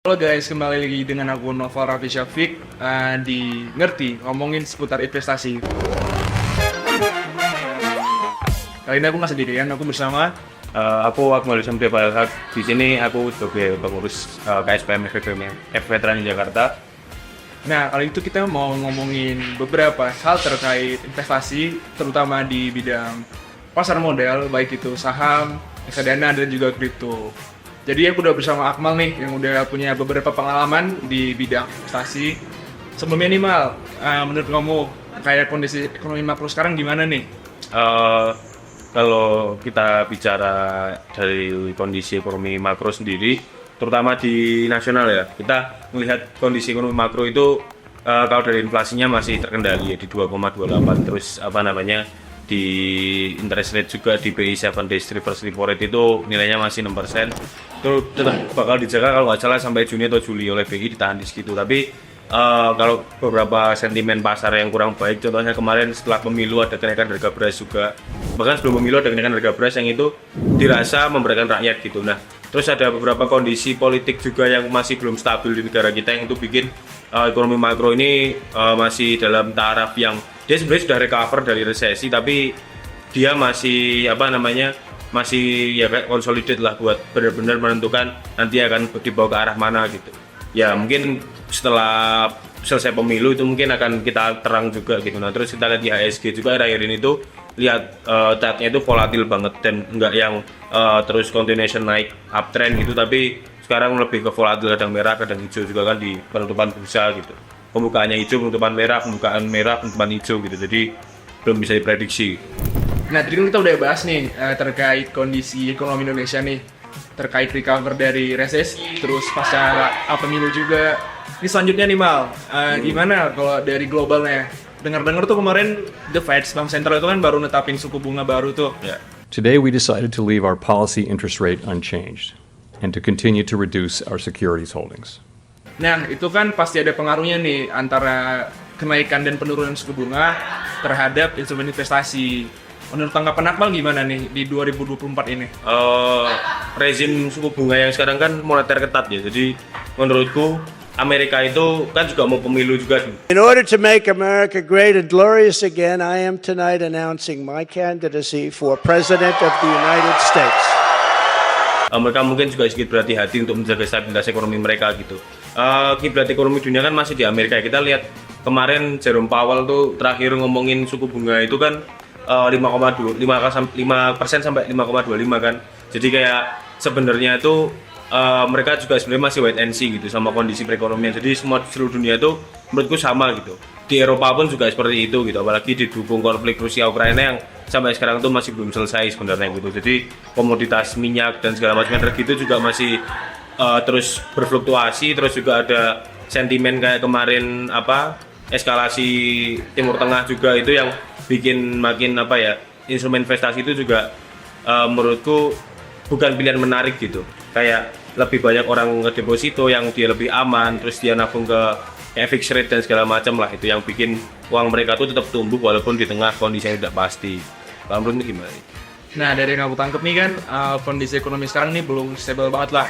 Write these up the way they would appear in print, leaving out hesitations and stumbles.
Halo guys, kembali lagi dengan aku Noval Raffi Syafiq di Ngerti, ngomongin seputar investasi. Kali ini aku nggak sendirian, aku bersama Aku Akmal Sampai Palhak. Di sini aku sebagai pengurus KSPM FF Veteran Jakarta. Nah, kali itu kita mau ngomongin beberapa hal terkait investasi, terutama di bidang pasar modal, baik itu saham, reksadana, dan juga kripto. Jadi aku udah bersama Akmal nih, yang udah punya beberapa pengalaman di bidang investasi. Sebelumnya nih Mal, menurut kamu kayak kondisi ekonomi makro sekarang gimana nih? Kalau kita bicara dari kondisi ekonomi makro sendiri, terutama di nasional ya, kita melihat kondisi ekonomi makro itu kalau dari inflasinya masih terkendali ya di 2,28. Terus di interest rate juga di BI 7 days reverse repo rate itu nilainya masih 6%. Itu tetap bakal dijaga kalau nggak salah sampai Juni atau Juli oleh BI, ditahan di situ. Tapi kalau beberapa sentimen pasar yang kurang baik, contohnya kemarin setelah pemilu ada kenaikan harga beras juga, bahkan sebelum pemilu ada kenaikan harga beras yang itu dirasa memberatkan rakyat gitu. Nah, terus ada beberapa kondisi politik juga yang masih belum stabil di negara kita, yang itu bikin ekonomi makro ini masih dalam taraf yang dia sebenarnya sudah recover dari resesi, tapi dia masih masih ya kayak consolidate lah buat benar-benar menentukan nanti akan dibawa ke arah mana gitu. Ya mungkin setelah selesai pemilu itu mungkin akan kita terang juga gitu. Nah, terus kita lihat di IHSG juga akhir ini tuh lihat chartnya itu volatil banget dan enggak yang terus continuation naik uptrend gitu, tapi sekarang lebih ke volatil, kadang merah kadang hijau juga kan di penutupan bursa gitu. Pembukaannya hijau, penutupan merah, penutupan hijau gitu. Jadi belum bisa diprediksi. Nah, tadi kan kita udah bahas nih terkait kondisi ekonomi Indonesia nih, terkait recover dari resesi, terus pasca pemilu juga. Ini selanjutnya nih Mal, gimana kalau dari globalnya? Dengar-dengar tuh kemarin The Fed, Bank Sentral itu kan baru netapin suku bunga baru tuh. Yeah. Today we decided to leave our policy interest rate unchanged and to continue to reduce our securities holdings. Nah, itu kan pasti ada pengaruhnya nih antara kenaikan dan penurunan suku bunga terhadap instrumen investasi. Menurut tanggapan Akmal gimana nih di 2024 ini? Rezim suku bunga yang sekarang kan moneter ketat ya. Jadi menurutku Amerika itu kan juga mau pemilu juga. In order to make America great and glorious again, I am tonight announcing my candidacy for President of the United States. Mereka mungkin juga sedikit berhati-hati untuk menjaga stabilitas ekonomi mereka gitu. Kiblat ekonomi dunia kan masih di Amerika. Kita lihat kemarin Jerome Powell tuh terakhir ngomongin suku bunga itu kan 5,25% sampai 5,25 kan. Jadi kayak sebenarnya itu mereka juga sebenarnya masih wait and see gitu sama kondisi perekonomian. Jadi semua seluruh dunia itu menurutku sama gitu. Di Eropa pun juga seperti itu gitu. Apalagi didukung konflik Rusia Ukraina yang sampai sekarang tuh masih belum selesai sebenarnya gitu. Jadi komoditas minyak dan segala macam energi itu juga masih terus berfluktuasi. Terus juga ada sentimen kayak kemarin eskalasi Timur Tengah juga itu yang bikin makin instrumen investasi itu juga menurutku bukan pilihan menarik gitu. Kayak lebih banyak orang ngedeposito yang dia lebih aman, terus dia nabung ke fixed rate dan segala macam lah, itu yang bikin uang mereka tuh tetap tumbuh walaupun di tengah kondisi yang tidak pasti. Kalau menurut gimana? Nah, dari yang aku tangkep nih kan kondisi ekonomi sekarang nih belum stable banget lah.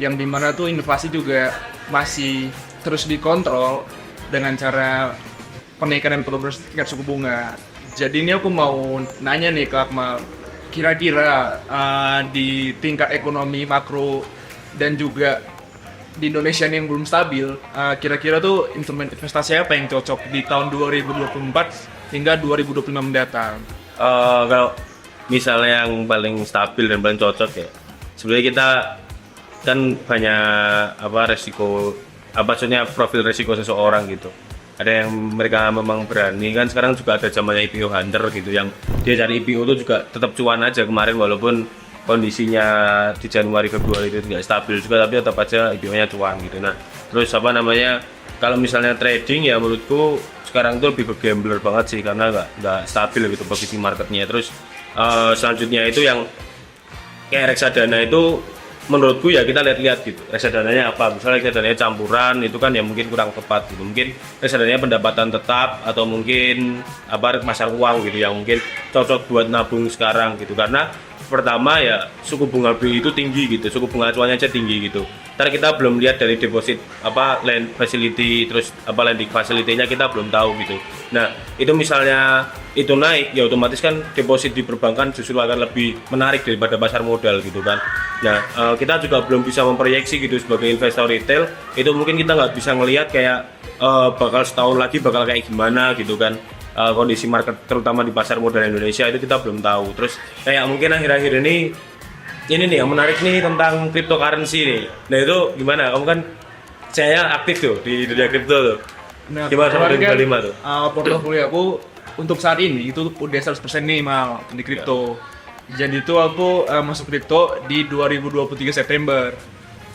Yang dimana tuh inflasi juga masih terus dikontrol dengan cara penaikan dan penurunan tingkat suku bunga. Jadi ini aku mau nanya nih ke Akmal, kira-kira di tingkat ekonomi makro dan juga di Indonesia yang belum stabil, kira-kira tuh instrumen investasi apa yang cocok di tahun 2024 hingga 2025 mendatang? Kalau misalnya yang paling stabil dan paling cocok ya, sebenarnya kita kan banyak maksudnya profil resiko seseorang gitu. Ada yang mereka memang berani kan, sekarang juga ada zamannya IPO hunter gitu, yang dia cari IPO itu juga tetap cuan aja kemarin walaupun kondisinya di Januari Februari itu tidak stabil juga, tapi tetap aja IPO-nya cuan gitu. Nah, terus kalau misalnya trading ya menurutku sekarang tuh lebih ke gambler banget sih, karena nggak stabil gitu posisi marketnya. Terus selanjutnya itu yang kayak reksadana itu menurutku ya kita lihat-lihat gitu reksadananya apa. Misalnya reksadananya campuran itu kan ya mungkin kurang tepat gitu. Mungkin reksadananya pendapatan tetap atau mungkin pasar uang gitu yang mungkin cocok buat nabung sekarang gitu. Karena pertama ya suku bunga BI itu tinggi gitu, suku bunga acuannya aja tinggi gitu. Ntar kita belum lihat dari deposit apa land facility terus apa lending facility-nya kita belum tahu gitu. Nah itu misalnya itu naik ya otomatis kan deposit di perbankan justru akan lebih menarik daripada pasar modal gitu kan. Nah kita juga belum bisa memproyeksi gitu sebagai investor retail, itu mungkin kita nggak bisa ngelihat kayak bakal setahun lagi bakal kayak gimana gitu kan. Kondisi market terutama di pasar modal Indonesia itu kita belum tahu. Terus kayak mungkin akhir-akhir ini nih yang menarik nih tentang cryptocurrency nih. Nah itu gimana? Kamu kan saya aktif tuh di dunia kripto tuh. Nah, Gimana sama kemarin 2025 tuh? Portofolio aku untuk saat ini itu udah 100% nih mal di kripto. Jadi itu aku masuk kripto di 2023 September.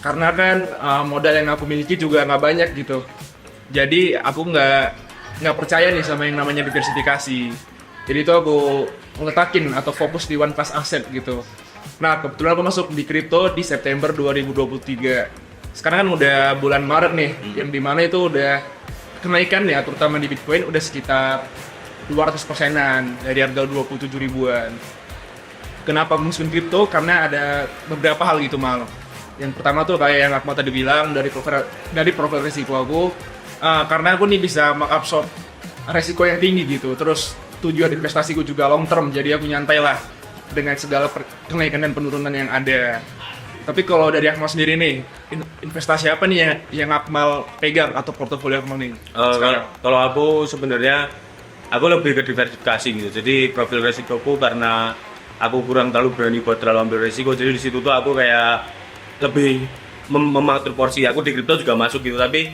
Karena kan modal yang aku miliki juga nggak banyak gitu. Jadi aku nggak percaya nih sama yang namanya diversifikasi. Jadi itu aku ngeletakin atau fokus di one class asset gitu. Nah kebetulan aku masuk di kripto di September 2023. Sekarang kan udah bulan Maret nih, yang dimana itu udah kenaikan ya, terutama di Bitcoin udah sekitar 200%-an dari harga 27 ribuan. Kenapa masukin kripto? Karena ada beberapa hal gitu mal. Yang pertama tuh kayak yang Akmal tadi bilang dari profil risiko aku. Karena aku nih bisa mengabsorb resiko yang tinggi gitu. Terus tujuan investasiku juga long term, jadi aku nyantai lah dengan segala kenaikan dan penurunan yang ada. Tapi kalau dari Akmal sendiri nih, investasi apa nih yang Akmal pegang atau portofolio Akmal nih? Kalau aku sebenarnya aku lebih ke diversifikasi gitu. Jadi profil resikoku karena aku kurang terlalu berani buat terlalu ambil resiko. Jadi di situ tuh aku kayak lebih mengatur porsi. Aku di kripto juga masuk gitu, tapi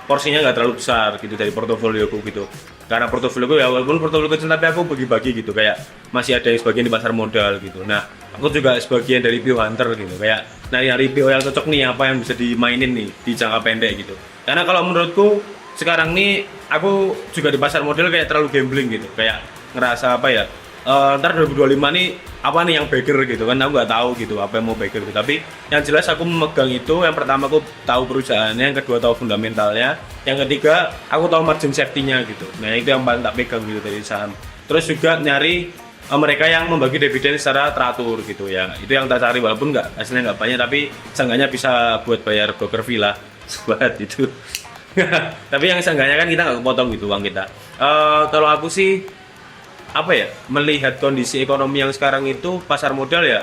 porsinya nggak terlalu besar gitu dari portofolioku gitu. Karena portofolioku ya walaupun portofolio kecil tapi aku bagi-bagi gitu, kayak masih ada yang sebagian di pasar modal gitu. Nah aku juga sebagian dari PO hunter gitu, kayak nyari PO yang cocok nih, apa yang bisa dimainin nih di jangka pendek gitu. Karena kalau menurutku sekarang nih aku juga di pasar modal kayak terlalu gambling gitu, kayak ngerasa apa ya, ntar 2025 nih apa nih yang bagger gitu kan, aku nggak tahu gitu apa yang mau bagger gitu. Tapi yang jelas aku memegang itu, yang pertama aku tahu perusahaannya, yang kedua tahu fundamentalnya, yang ketiga aku tahu margin safety-nya gitu. Nah itu yang paling tak pegang gitu dari saham. Terus juga nyari mereka yang membagi dividen secara teratur gitu ya, itu yang tak cari, walaupun hasilnya nggak banyak tapi seenggaknya bisa buat bayar broker fee lah buat itu. Tapi yang seenggaknya kan kita nggak kepotong gitu uang kita. Kalau aku sih apa ya, melihat kondisi ekonomi yang sekarang itu pasar modal ya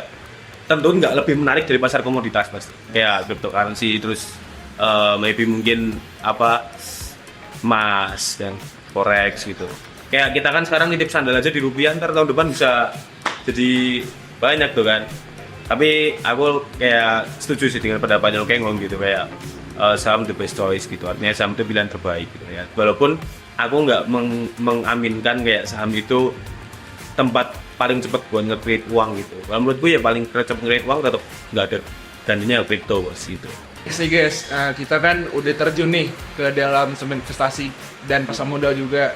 tentu nggak lebih menarik dari pasar komoditas pasti, kayak cryptocurrency, terus maybe mungkin apa emas dan forex gitu. Kayak kita kan sekarang nitip sandal aja di rupiah, ntar tahun depan bisa jadi banyak tuh kan. Tapi aku kayak setuju sih dengan pendapatnya Kengong gitu, kayak saham the best choice gitu, artinya saham itu pilihan terbaik gitu ya. Walaupun aku nggak mengaminkan kayak saham itu tempat paling cepat buat nge-create uang gitu. Kalau menurutku ya paling cepat nge-create uang tetap nggak ada gantinya crypto bos gitu. Oke guys, kita kan udah terjun nih ke dalam investasi dan pasar modal juga.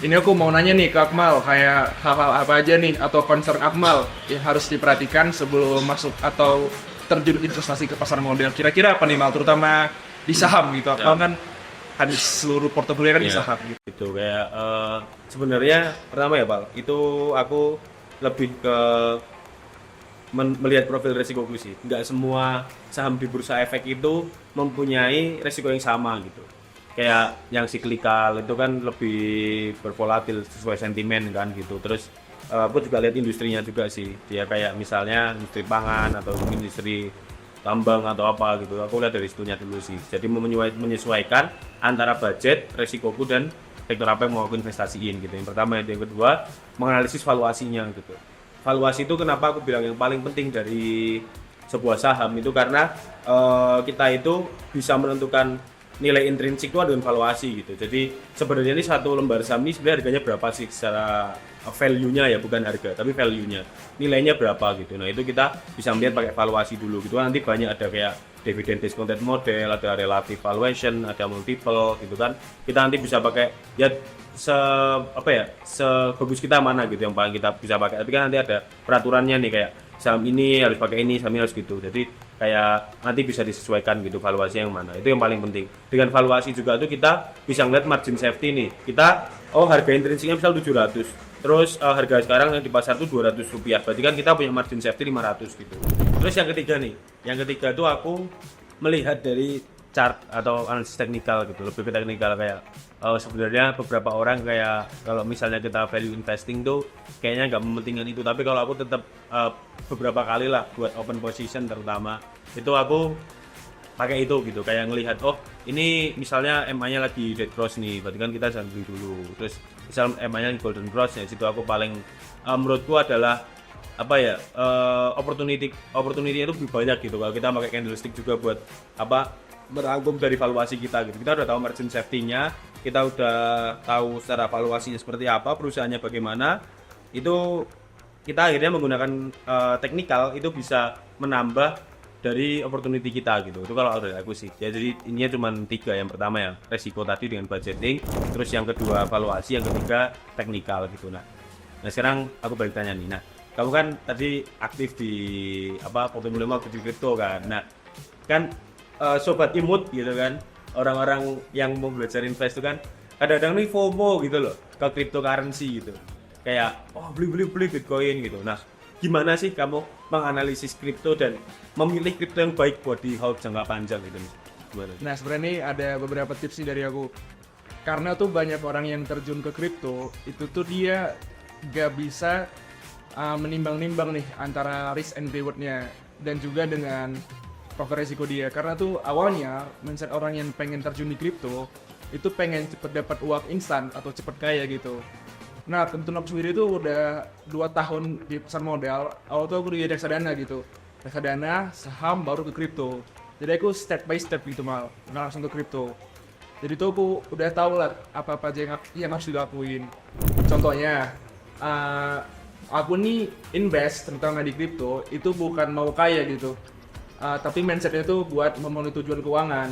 Ini aku mau nanya nih ke Akmal, kayak hal-hal apa aja nih atau concern Akmal yang harus diperhatikan sebelum masuk atau terjun investasi ke pasar modal. Kira-kira apa nih Mal, terutama di saham gitu. Akmal kan seluruh portofolio kan di saham gitu. Itu kayak sebenarnya pertama ya Pak, itu aku lebih ke melihat profil resikoku sih. Nggak semua saham di bursa efek itu mempunyai resiko yang sama gitu. Kayak yang siklikal itu kan lebih bervolatil sesuai sentimen kan gitu. Terus aku juga lihat industrinya juga sih. Dia kayak misalnya industri pangan atau mungkin industri tambang atau apa gitu. Aku lihat dari situnya dulu sih. Jadi menyesuaikan antara budget, resikoku dan sektor apa yang mau aku investasiin gitu. Yang pertama, yang kedua, menganalisis valuasinya gitu. Valuasi itu kenapa aku bilang yang paling penting dari sebuah saham itu karena kita itu bisa menentukan nilai intrinsik itu dengan valuasi gitu. Jadi sebenarnya ini satu lembar saham ini sebenarnya harganya berapa sih secara value-nya ya, bukan harga tapi value-nya, nilainya berapa gitu. Nah itu kita bisa melihat pakai valuasi dulu gitu. Nanti banyak ada kayak dividend discounted model, ada relative valuation, ada multiple gitu kan. Kita nanti bisa pakai ya sebagus kita mana gitu yang paling kita bisa pakai. Tapi kan nanti ada peraturannya nih, kayak saham ini harus pakai ini, saham ini harus gitu. Jadi kayak nanti bisa disesuaikan gitu valuasi yang mana. Itu yang paling penting. Dengan valuasi juga tuh kita bisa ngeliat margin safety nih. Kita harga intrinsiknya misal 700. Terus harga sekarang yang di pasar tuh Rp200, berarti kan kita punya margin safety 500 gitu. Terus yang ketiga tuh aku melihat dari chart atau analisis teknikal gitu, lebih ke teknikal kayak sebenarnya beberapa orang kayak kalau misalnya kita value investing tuh kayaknya nggak mementingkan itu, tapi kalau aku tetap beberapa kali lah buat open position terutama itu aku pakai itu gitu, kayak ngelihat oh ini misalnya MA-nya lagi dead cross nih, berarti kan kita jangan beli dulu. Terus misal MA-nya golden cross ya, situ aku paling menurutku adalah apa ya, opportunity itu lebih banyak gitu kalau kita pakai candlestick juga buat apa merangkum dari valuasi kita gitu. Kita udah tahu margin safety-nya, kita udah tahu secara valuasinya seperti apa, perusahaannya bagaimana, itu kita akhirnya menggunakan teknikal itu bisa menambah dari opportunity kita gitu. Itu kalau dari aku sih. Jadi ininya cuma 3. Yang pertama ya resiko tadi dengan budgeting, terus yang kedua valuasi, yang ketiga teknikal gitu. Nah sekarang aku balik tanya nih. Nah kamu kan tadi aktif di portfolio aktif di kripto kan. Nah kan sobat imut gitu kan, orang-orang yang mau belajar invest itu kan kadang-kadang nih FOMO gitu loh ke cryptocurrency gitu, kayak beli Bitcoin gitu. Nah gimana sih kamu menganalisis kripto dan memilih kripto yang baik buat di hold jangka panjang gitu? Gimana? Nah sebenarnya ini ada beberapa tips nih dari aku, karena tuh banyak orang yang terjun ke kripto itu tuh dia gak bisa menimbang-nimbang nih antara risk and rewardnya dan juga dengan profil resiko dia. Karena tuh awalnya mindset orang yang pengen terjun di kripto itu pengen cepet dapat uang instan atau cepet kaya gitu. Nah kebetulan aku sendiri tuh udah 2 tahun di pasar modal. Awal tuh aku di reksadana gitu, reksadana, saham, baru ke kripto. Jadi aku step by step gitu mal, nggak langsung ke kripto. Jadi tuh aku udah tahu lah apa-apa aja yang harus dilakuin. Contohnya aku nih invest terutama di kripto itu bukan mau kaya gitu, tapi mindsetnya tuh buat memenuhi tujuan keuangan.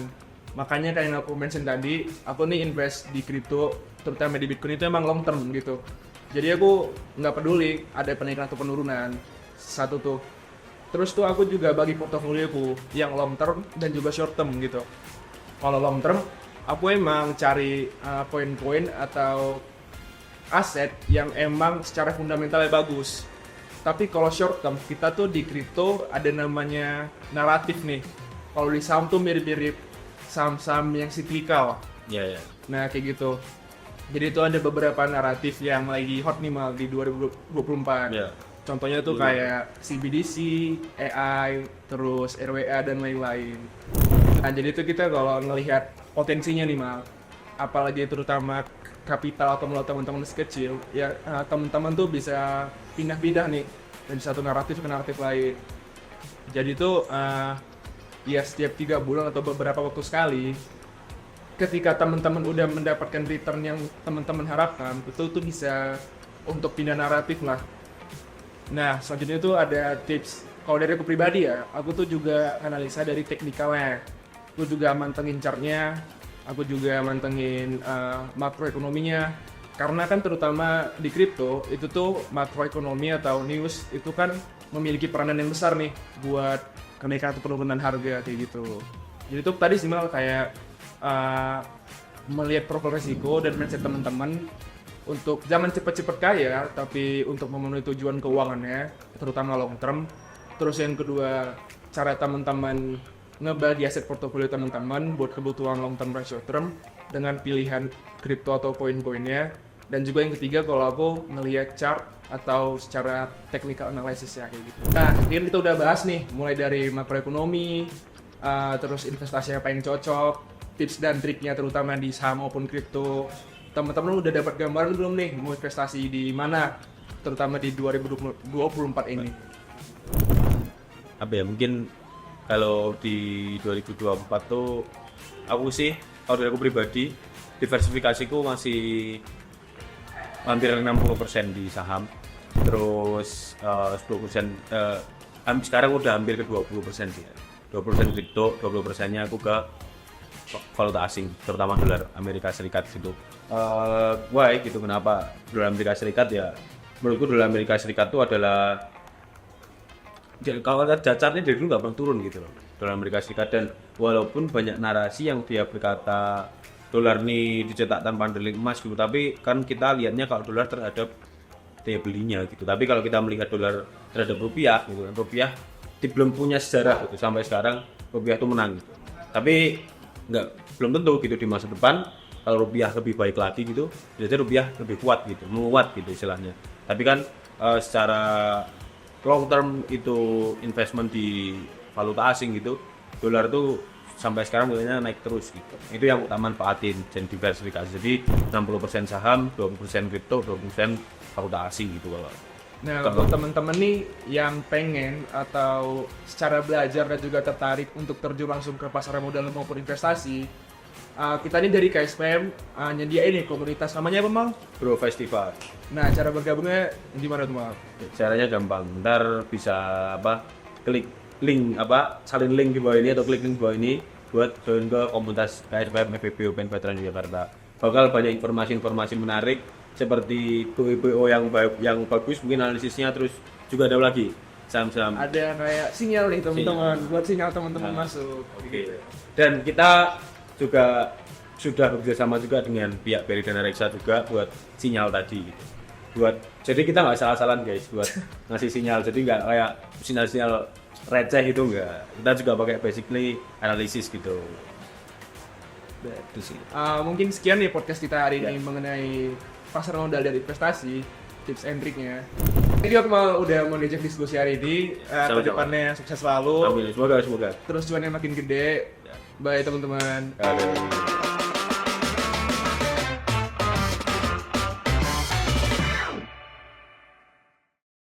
Makanya kayak yang aku mention tadi, aku nih invest di kripto terutama di Bitcoin itu emang long term gitu. Jadi aku nggak peduli ada peningkatan atau penurunan, satu tuh. Terus tuh aku juga bagi portofolioku yang long term dan juga short term gitu. Kalau long term aku emang cari poin-poin atau aset yang emang secara fundamentalnya bagus. Tapi kalau short term, kita tuh di kripto ada namanya naratif nih. Kalau di saham tuh mirip-mirip saham-saham yang siklikal. Ya. Nah kayak gitu. Jadi itu ada beberapa naratif yang lagi hot nih mal di 2024. Ya. Contohnya tuh kayak CBDC, AI, terus RWA dan lain-lain. Nah jadi itu kita kalau ngelihat potensinya nih mal, apalagi terutama kapital atau modal teman-teman kecil, ya teman-teman tuh bisa pindah-pindah nih dari satu naratif ke naratif lain. Jadi tuh ya setiap 3 bulan atau beberapa waktu sekali, ketika teman-teman udah mendapatkan return yang teman-teman harapkan, itu tuh bisa untuk pindah naratif lah. Nah selanjutnya tuh ada tips. Kalau dari aku pribadi ya, aku tuh juga analisa dari teknikalnya. Aku juga mantengin chartnya, aku juga mantengin makroekonominya. Karena kan terutama di kripto itu tuh makroekonomi atau news itu kan memiliki peranan yang besar nih buat kenaikan atau penurunan harga kayak gitu. Jadi tuh tadi sih mal kayak melihat profil resiko dan mindset teman-teman untuk jangan cepet-cepet kaya, tapi untuk memenuhi tujuan keuangannya, terutama long term. Terus yang kedua, cara teman-teman ngebagi aset portofolio teman-teman buat kebutuhan long term dan short term dengan pilihan kripto atau poin-poinnya. Dan juga yang ketiga, kalau aku ngelihat chart atau secara technical analysis ya kayak gitu. Nah, ini kita udah bahas nih, mulai dari makroekonomi, terus investasi apa yang cocok, tips dan triknya terutama di saham maupun kripto. Teman-teman udah dapat gambaran belum nih mau investasi di mana, terutama di 2024 ini? Apa ya, mungkin kalau di 2024 tuh aku sih, kalau dari aku pribadi, diversifikasiku masih hampir 60% di saham, terus 10% sekarang udah hampir ke 20% sih, 20% kripto, 20%-nya aku ke valuta asing, terutama dolar Amerika Serikat gitu. Why gitu, kenapa dolar Amerika Serikat? Ya menurutku dolar Amerika Serikat itu adalah, kalau chartnya dari dulu nggak pernah turun gitu loh, dolar Amerika Serikat. Dan walaupun banyak narasi yang dia berkata dolar nih dicetak tanpa delik emas gitu, tapi kan kita lihatnya kalau dolar terhadap daya belinya gitu. Tapi kalau kita melihat dolar terhadap rupiah gitu kan, rupiah belum punya sejarah gitu sampai sekarang rupiah itu menang gitu. Tapi belum tentu gitu di masa depan kalau rupiah lebih baik lagi gitu, jadi rupiah lebih kuat gitu, menguat gitu istilahnya. Tapi kan secara long term itu investment di valuta asing gitu, dolar itu sampai sekarang nilainya naik terus gitu. Itu yang utama manfaatin dan diversifikasi. Jadi 60% saham, 20% kripto, 20% valuta asing gitu kalau. Nah, untuk teman-teman nih yang pengen atau secara belajar dan juga tertarik untuk terjun langsung ke pasar modal maupun investasi, kita ini dari KSPM nyediain nih komunitas, namanya apa, Mang? Bro Festival. Nah, cara bergabungnya gimana tuh, Mang? Caranya gampang. Ntar bisa klik link salin link di bawah ini atau klik link di bawah ini buat join ke komunitas KSPM FEB Open Veteran Jakarta. Bakal banyak informasi-informasi menarik seperti PO yang bagus, mungkin analisisnya, terus juga ada lagi saham-saham. Ada kayak sinyal nih teman-teman, buat sinyal teman-teman masuk. Oke. Dan kita juga sudah bekerjasama juga dengan pihak Beri Dana Reksa juga buat sinyal tadi gitu. Jadi kita nggak salah-salahan guys buat ngasih sinyal, jadi nggak kayak sinyal-sinyal receh itu enggak. Kita juga pakai basically analisis gitu. Itu sih. Mungkin sekian nih podcast kita hari ini mengenai pasar modal dan investasi, tips and triknya. Jadi Akmal udah mau diajak diskusi hari ini. Sama-sama. Kedepannya sukses selalu. Amin. Semoga. Terus cuannya makin gede. Bye teman-teman. Amin.